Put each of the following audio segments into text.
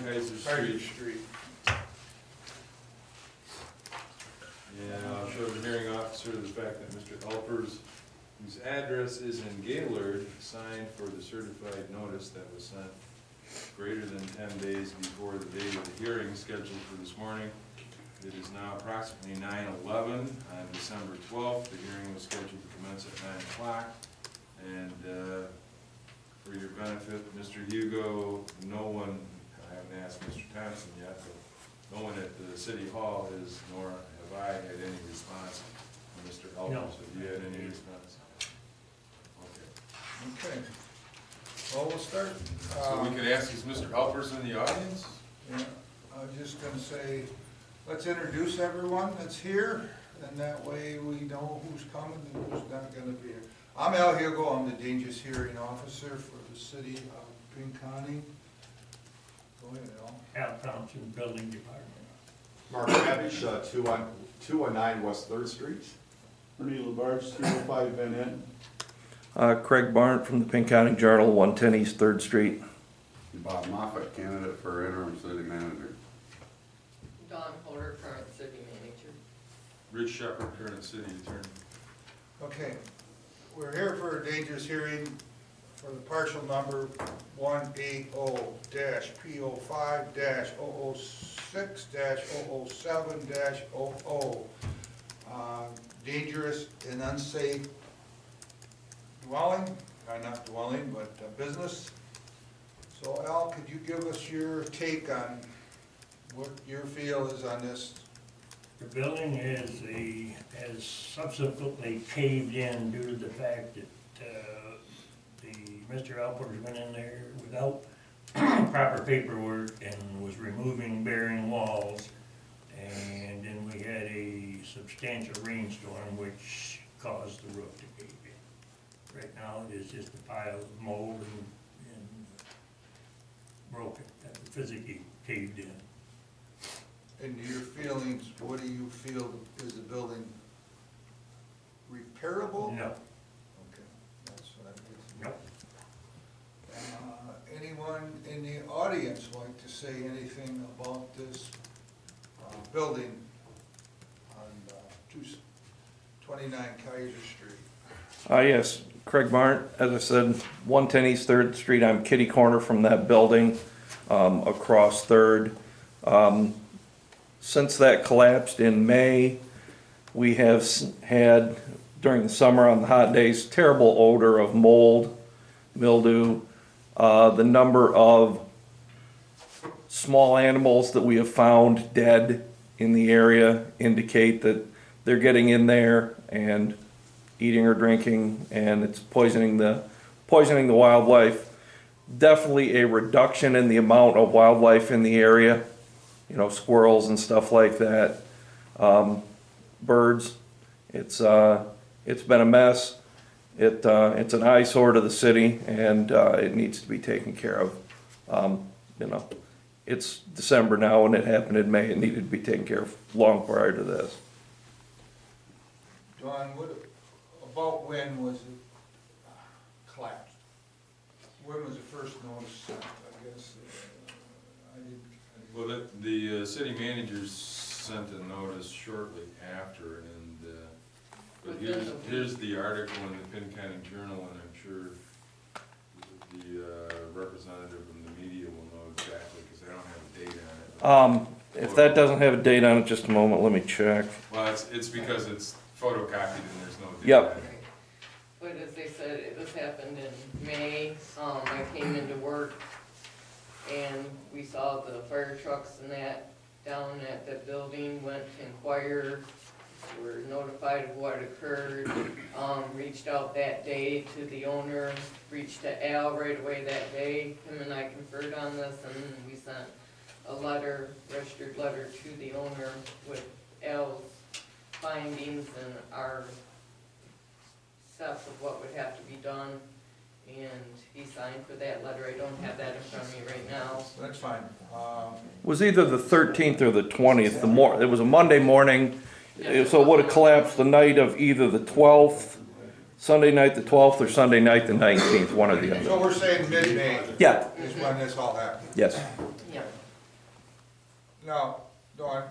Kaiser Street. And I'll show the hearing officer the fact that Mr. Elpers, whose address is in Gaylord, signed for the certified notice that was sent greater than 10 days before the date of the hearing scheduled for this morning. It is now approximately 9:11 on December 12th. The hearing was scheduled to commence at 9 o'clock. And for your benefit, Mr. Hugo, no one, I haven't asked Mr. Thompson yet, but no one at the City Hall is, nor have I had any response from Mr. Elpers. No. Have you had any response? Okay. Okay. Well, we'll start. So we could ask, is Mr. Elpers in the audience? Yeah, I was just gonna say, let's introduce everyone that's here, and that way we know who's coming and who's not gonna be here. I'm Al Hugo, I'm the dangerous hearing officer for the city of Pinconning. Go ahead, Al. Al Thompson, Building Department. Mark Ravish, 219 West 3rd Street. Ernie Labarge, 305 Van Enden. Craig Barnett from the Pinconning Journal, 110 East 3rd Street. Bob Moffett, candidate for interim city manager. Don Holder, current city manager. Rich Shepherd, current city attorney. Okay, we're here for a dangerous hearing for the partial number 180-PO5-006-007-00. Dangerous and unsafe dwelling, not dwelling, but business. So Al, could you give us your take on what your feel is on this? The building has subsequently caved in due to the fact that Mr. Alpers went in there without proper paperwork and was removing bearing walls. And then we had a substantial rainstorm which caused the roof to cave in. Right now it is just a pile of mold and broken, physically caved in. And your feelings, what do you feel, is the building repairable? No. Okay, that's what I'm getting. Nope. Anyone in the audience like to say anything about this building on 29 Kaiser Street? Yes, Craig Barnett, as I said, 110 East 3rd Street. I'm kitty corner from that building, across 3rd. Since that collapsed in May, we have had, during the summer on the hot days, terrible odor of mold, mildew. The number of small animals that we have found dead in the area indicate that they're getting in there and eating or drinking, and it's poisoning the wildlife. Definitely a reduction in the amount of wildlife in the area. You know, squirrels and stuff like that, birds. It's been a mess. It's an eyesore to the city, and it needs to be taken care of. You know, it's December now, and it happened in May. It needed to be taken care of long prior to this. Don, about when was it collapsed? When was the first notice sent? I guess Well, the city manager sent a notice shortly after, and but here's the article in the Pinconning Journal, and I'm sure the representative from the media will know exactly, because I don't have a date on it. If that doesn't have a date on it, just a moment, let me check. Well, it's because it's photocopied and there's no date Yep. on it. But as they said, this happened in May. I came into work and we saw the fire trucks and that down at the building, went to inquire, were notified of what occurred, reached out that day to the owner, reached to Al right away that day. Him and I conferred on this, and we sent a letter, registered letter to the owner with Al's findings and our steps of what would have to be done, and he signed for that letter. I don't have that in front of me right now. That's fine. It was either the 13th or the 20th. It was a Monday morning, so it would have collapsed the night of either the 12th, Sunday night the 12th, or Sunday night the 19th, one or the So other. we're saying mid-May Yeah, is when this all happened. yes. Yeah. Now, Dawn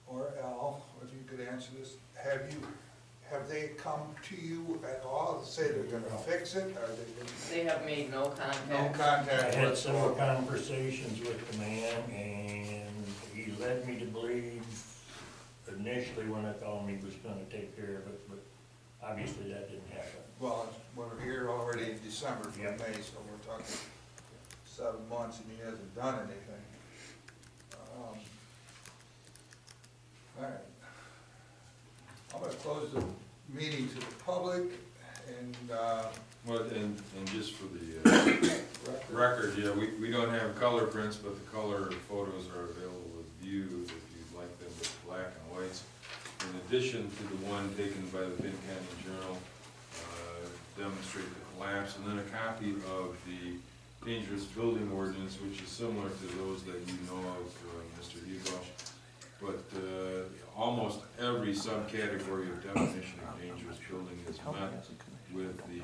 or Al, if you could answer this, have they come to you at all to say they're gonna fix it, or They have made no no contact. I contact had several whatsoever? conversations with the man, and he led me to believe initially when I told him he was gonna take care of it, but obviously that didn't happen. Well, we're here already in December for Yep. May, so we're talking 7 months and he hasn't done anything. All right. I'm gonna close the meeting to the public and, Well, and just for the record, yeah, we don't have color prints, but the color photos are available with view if you'd like them with black and whites. In addition to the one taken by the Pinconning Journal, demonstrate the collapse, and then a copy of the dangerous building ordinance, which is similar to those that you know of, Mr. Egosh. But almost every subcategory of definition of dangerous building is met with the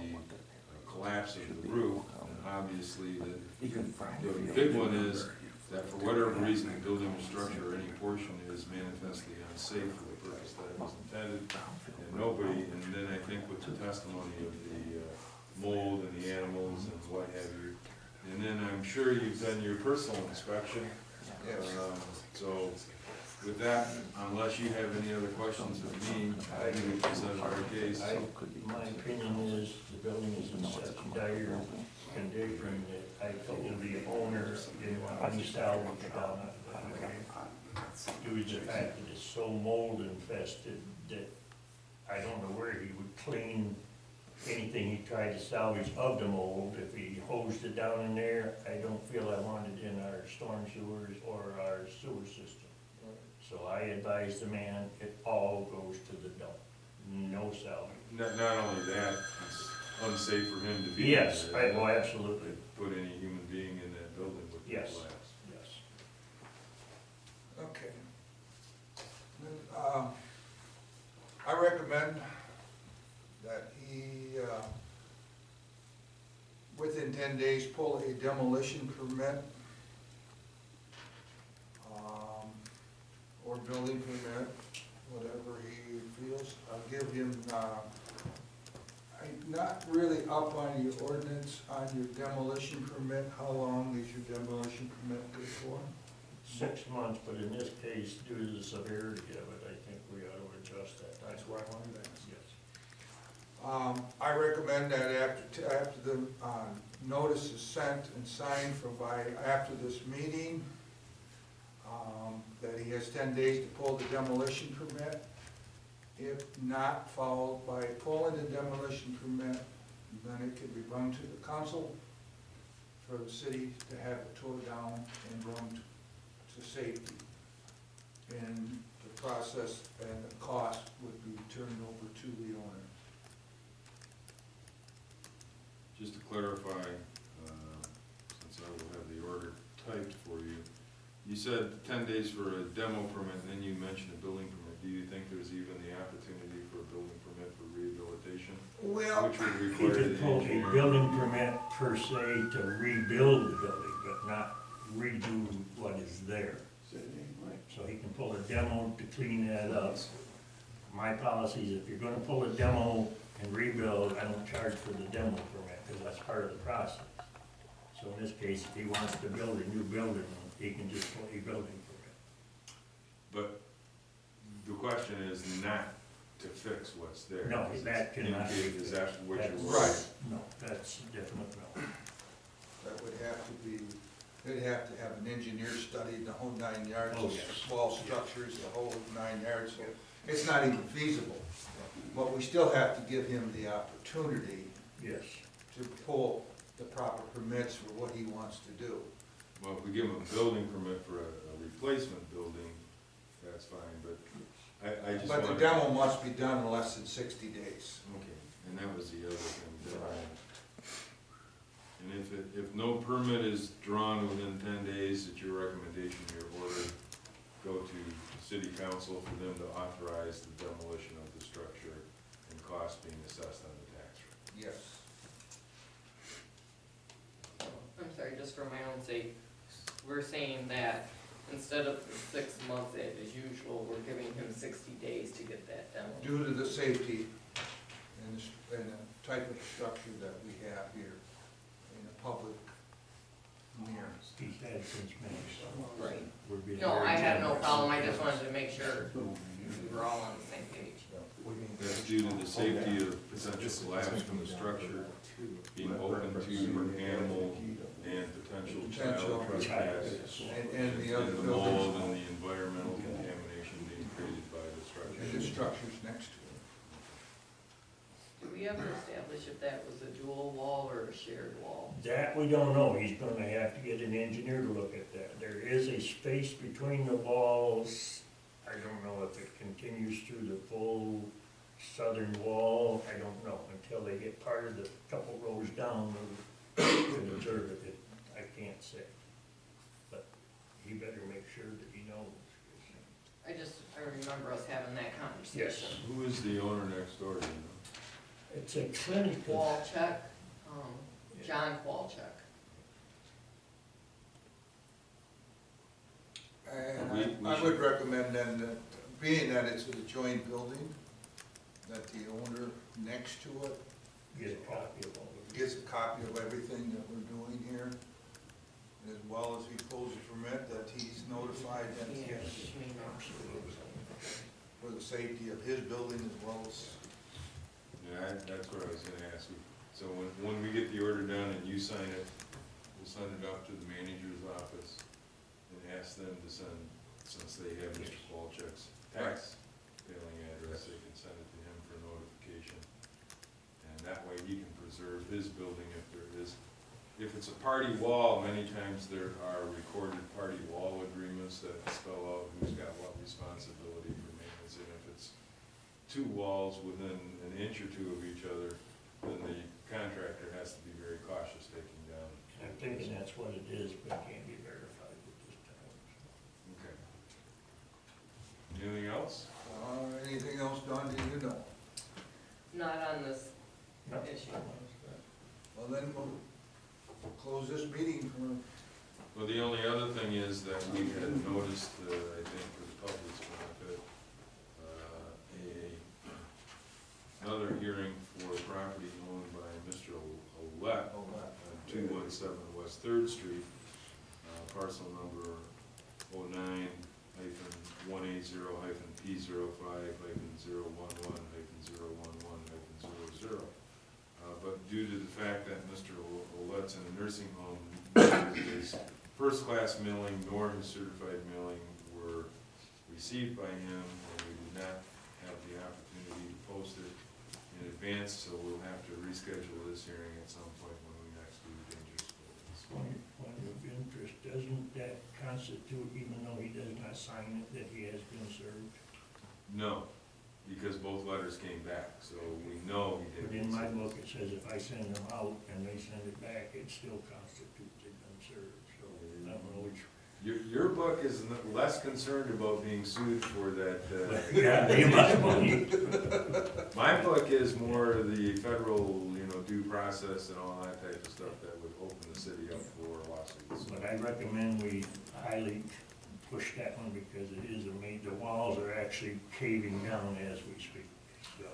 collapse of the roof. And obviously, the big one is that for whatever reason, the building or structure or any portion is manifestly unsafe for the purpose that it was intended. And nobody, and then I think with the testimony of the mold and the animals and what have you. And then I'm sure you've done your personal inspection. yes. So with that, unless you have any other questions of me, I think we presented our case. My opinion is the building is in such dire condition that I told the owner didn't want any salvage done. Due to the fact that it's so mold infested that I don't know where he would clean anything he tried to salvage of the mold. If he hosed it down in there, I don't feel I want it in our storm sewers or our sewer system. So I advise the man, it all goes to the dump, no salvage. Not only that, it's unsafe for him to be. Yes, there. oh, absolutely, Put any human being in that building with the Yes. collapse. yes. Okay. I recommend that he, within 10 days, pull a demolition permit, or building permit, whatever he feels. I'll give him, I'm not really up on your ordinance on your demolition permit. How long is your demolition permit good for? 6 months, but in this case, due to the severity of it, I think we ought to adjust that. That's where I wanted to ask. Yes. I recommend that after the notice is sent and signed after this meeting, that he has 10 days to pull the demolition permit. If not followed by pulling the demolition permit, then it can be run to the council for the city to have it tore down and run to safety. And the process and the cost would be turned over to the owner. Just to clarify, since I will have the order typed for you, you said 10 days for a demo permit, and then you mentioned a building permit. Do you think there's even the opportunity for a building permit for rehabilitation? Well, Which would He require could the pull a engineer. building permit per se to rebuild the building, but not redo what is there. So he can pull a demo to clean that up. My policy is if you're gonna pull a demo and rebuild, I don't charge for the demo permit, because that's part of the process. So in this case, if he wants to build a new building, he can just pull a building permit. But the question is not to fix what's there. No, that cannot be. Is that what you're? That's- Right. No, that's definite no. that would have to be, they'd have to have an engineer study the whole 9 yards, Oh, yes. wall structures, the whole 9 yards, so it's not even feasible. But we still have to give him the opportunity Yes. to pull the proper permits for what he wants to do. Well, if we give them a building permit for a replacement building, that's fine, but I just But the wanted. demo must be done in less than 60 days. Okay, and that was the other thing. And if no permit is drawn within 10 days, it's your recommendation, your order, go to city council for them to authorize the demolition of the structure and cost being assessed on the tax rate. Yes. I'm sorry, just for my own sake, we're saying that instead of the 6 months as usual, we're giving him 60 days to get that done. Due to the safety and the type of structure that we have here in a public mirror. He's had since May, so Right. we're being No, very I have no generous. problem, I just wanted to make sure we were all on the same page. That's due to the safety of potential collapse from the structure, being open to animal and potential child trespass, And the other and the buildings, mold and the environmental contamination being created by the and the structure. structures next to it. Did we ever establish if that was a dual wall or a shared wall? That we don't know, he's gonna have to get an engineer to look at that. There is a space between the walls, I don't know if it continues through the full southern wall, I don't know, until they get part of the couple rows down and observe it, I can't say. But he better make sure that he knows. I remember us having that conversation. Who is the owner next door, do you know? It's a clinic. Walchuk, John Walchuk. And I would recommend then that, being that it's a joint building, that the owner next to it Get a copy of all of it. gets a copy of everything that we're doing here, as well as he pulls a permit, that he's notified that for the safety of his building as well as. Yeah, that's what I was gonna ask you. So when we get the order done and you sign it, we'll send it up to the manager's office and ask them to send, since they have Mr. Walchuk's tax mailing address, they can send it to him for notification. And that way he can preserve his building if there is. If it's a party wall, many times there are recorded party wall agreements that spell out who's got what responsibility for maintenance. And if it's two walls within an inch or two of each other, then the contractor has to be very cautious taking down. I'm thinking that's what it is, but it can't be verified at this time. Okay. Anything else? Anything else, Don, do you know? Not on this No. issue. Well, then we'll close this meeting for. Well, the only other thing is that we had noticed, I think for the public's benefit, another hearing for property owned by Mr. Olet on 217 West Third Street, parcel number 09-P05-011-011-000. But due to the fact that Mr. Olet's in a nursing home, neither his first-class mailing nor his certified mailing were received by him, and we did not have the opportunity to post it in advance, so we'll have to reschedule this hearing at some point when we next do dangerous buildings. Point of interest, doesn't that constitute, even though he does not sign it, that he has been served? No, because both letters came back, so we know he But didn't. in my book, it says if I send them out and they send it back, it still constitutes they've been served, so I don't know which. Your book is less concerned about being sued for that. Yeah, the amount of money. My book is more the federal, due process and all that type of stuff that would open the city up for lawsuits. But I recommend we highly push that one because it is the walls are actually caving down as we speak, so.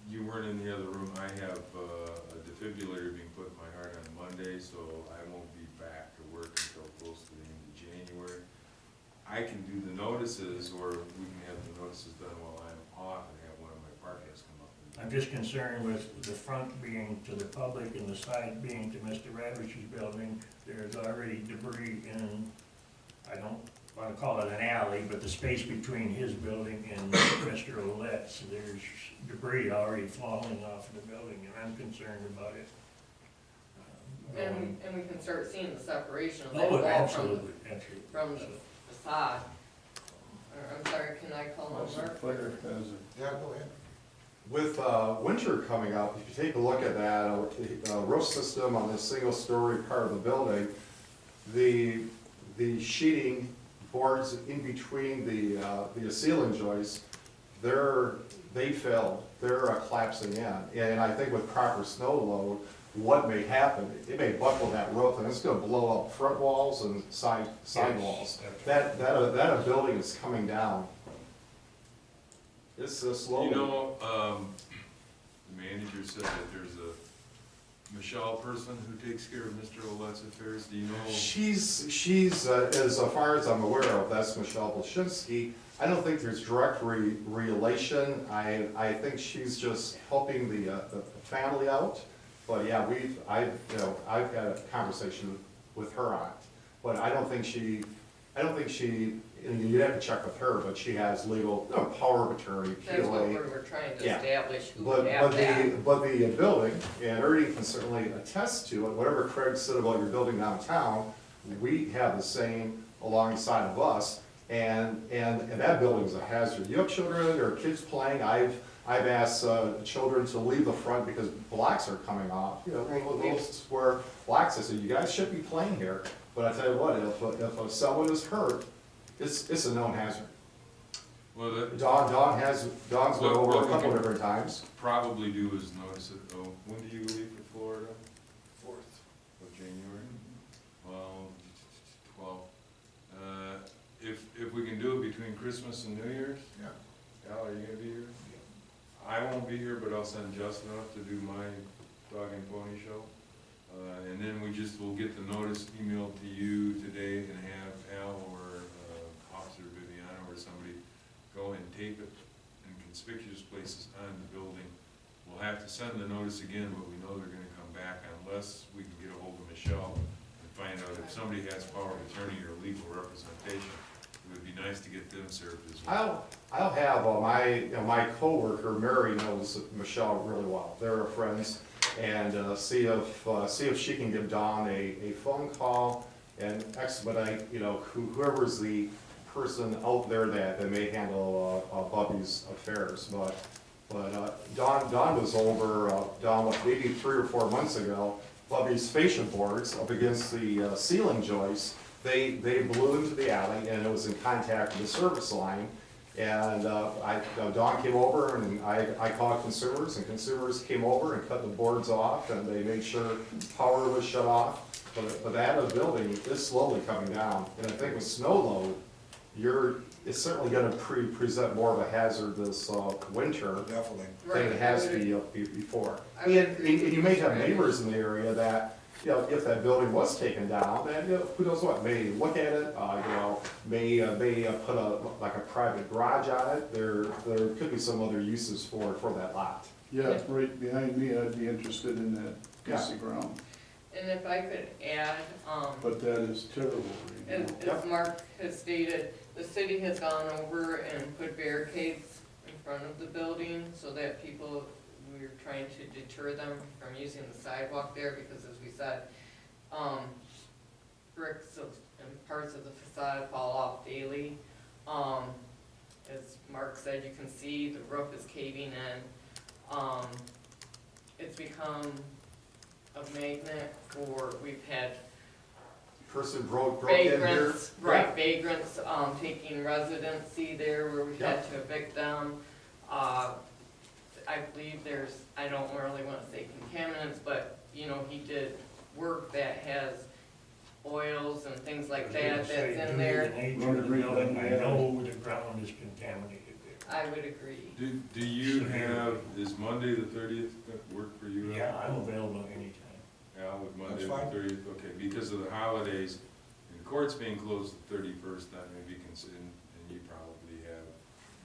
You weren't in the other room. I have a defibrillator being put in my heart on Monday, so I won't be back to work until close to the end of January. I can do the notices, or we can have the notices done while I'm off and have one of my partners come up. I'm just concerned with the front being to the public and the side being to Mr. Ravish's building. There's already debris in, I don't wanna call it an alley, but the space between his building and Mr. Olet's, there's debris already falling off the building, and I'm concerned about it. And we can start seeing the separation of that Oh, wall from, absolutely, absolutely. from the facade. Or, I'm sorry, can I call him Mark? Yeah, go ahead. With winter coming up, if you take a look at that, the roof system on this single-story part of the building, the sheeting boards in between the ceiling joists, they failed. They're collapsing in. And I think with proper snow load, what may happen. It may buckle that roof, and it's gonna blow up front walls and side walls. That a building is coming down. It's slowly. You know, the manager said that there's a Michelle person who takes care of Mr. Ouellette's affairs. Do you know? She's as far as I'm aware of, that's Michelle Bolshinsky. I don't think there's direct relation. I think she's just helping the family out. But yeah, I've had a conversation with her on it. But I don't think she, and you'd have to check with her, but she has legal, power of attorney, PLA. That's what we were trying to Yeah. establish, who But, would have that. but the building, and Ernie can certainly attest to it, whatever Craig said about your building downtown, we have the same alongside of us, and that building is a hazard. You have children or kids playing, I've asked children to leave the front because blocks are coming off, little square blocks. I said, you guys shouldn't be playing here, but I tell you what, if someone is hurt, it's a known hazard. Well, that Dawn's been over a couple different times. probably do is notice it, though. When do you leave for Florida? 4th. Of January? Well, 12. If we can do it between Christmas and New Year's, Yeah. Al, are you gonna be here? I won't be here, but I'll send Justin up to do my dog and pony show. And then we'll get the notice emailed to you today and have Al or Officer Viviana or somebody go and tape it in conspicuous places on the building. We'll have to send the notice again, but we know they're gonna come back unless we can get a hold of Michelle and find out if somebody has power of attorney or legal representation. It would be nice to get them served as well. I'll have my coworker Mary knows Michelle really well. They're friends, and see if she can give Dawn a phone call and expedite whoever's the person out there that may handle Bubby's affairs. But Dawn was over maybe 3 or 4 months ago. Bubby's fascia boards up against the ceiling joists. They blew into the alley, and it was in contact with the service line. And Dawn came over, and I called consumers, and consumers came over and cut the boards off, and they made sure power was shut off. But that building is slowly coming down, and I think with snow load, it's certainly going to present more of a hazard this winter Definitely. than it has before. I would And agree. you may have neighbors in the area that, if that building was taken down, then, who knows what, may look at it, may put a private garage on it. There could be some other uses for that lot. Yeah, right behind me, I'd be interested in that piece of ground, And if I could add, but that is terrible right now. as Mark has stated, the city has gone over and put barricades in front of the building so that we're trying to deter them from using the sidewalk there, because as we said, bricks and parts of the facade fall off daily. As Mark said, you can see the roof is caving in. It's become a magnet we've had Person broke in here. vagrants, right, vagrants, taking residency there where we had to evict them. I believe I don't really wanna say contaminants, but, he did work that has oils and things like that that's in there. The nature of the building, I know the ground is contaminated there. I would agree. Do you have, is Monday the 30th work for you? Al? Yeah, I'm available anytime. Al, with Monday That's the fine. 30th, okay, because of the holidays, and court's being closed the 31st, that may be considered, and you probably have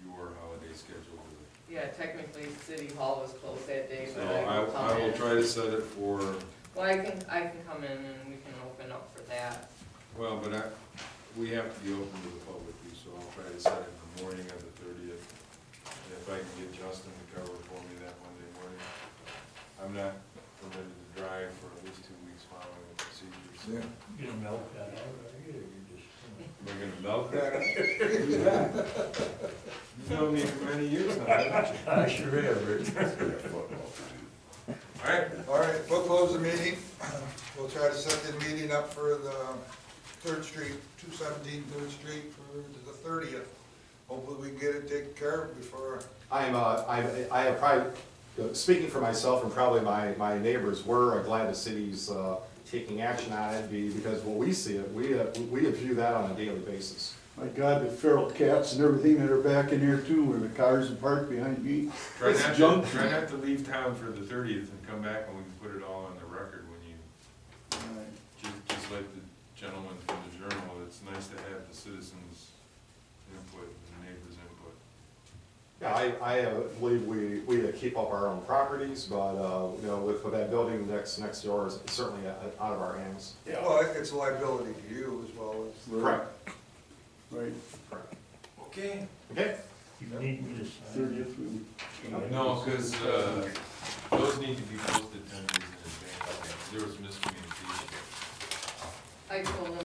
your holiday scheduled. Yeah, technically, City Hall was closed that day, So but I will come I will in. try to set it for, Well, I can come in and we can open up for that. well, but we have to be open to the public too, so I'll try to set it in the morning of the 30th. And if I can get Justin to cover for me that Monday morning. I'm not permitted to drive for at least 2 weeks following the procedure, so. Yeah. You gonna melt that out, are you, or you just, We're gonna milk that out? Who's that? You've known me for many years now, haven't you? I sure have, Rick. All right, We'll close the meeting. We'll try to set the meeting up for the 3rd Street, 217 3rd Street for the 30th. Hopefully we can get it taken care of before, I have probably speaking for myself and probably my neighbors, we're glad the city's taking action on it, because when we see it, we view that on a daily basis. My God, the feral cats and everything that are back in here too, where the cars are parked behind me. Try It's not junk. to, try not to leave town for the 30th and come back and we can put it all on the record when you, just like the gentleman from the Journal, it's nice to have the citizens' input and the neighbors' input. Yeah, I believe we keep up our own properties, but, you know, with that building next door is certainly out of our hands. Well, it's a liability to you as well as. Correct. Right, Okay. Okay? You need me to sign? 30th. No, because those need to be posted 10 days in advance. There was miscommunication. I told him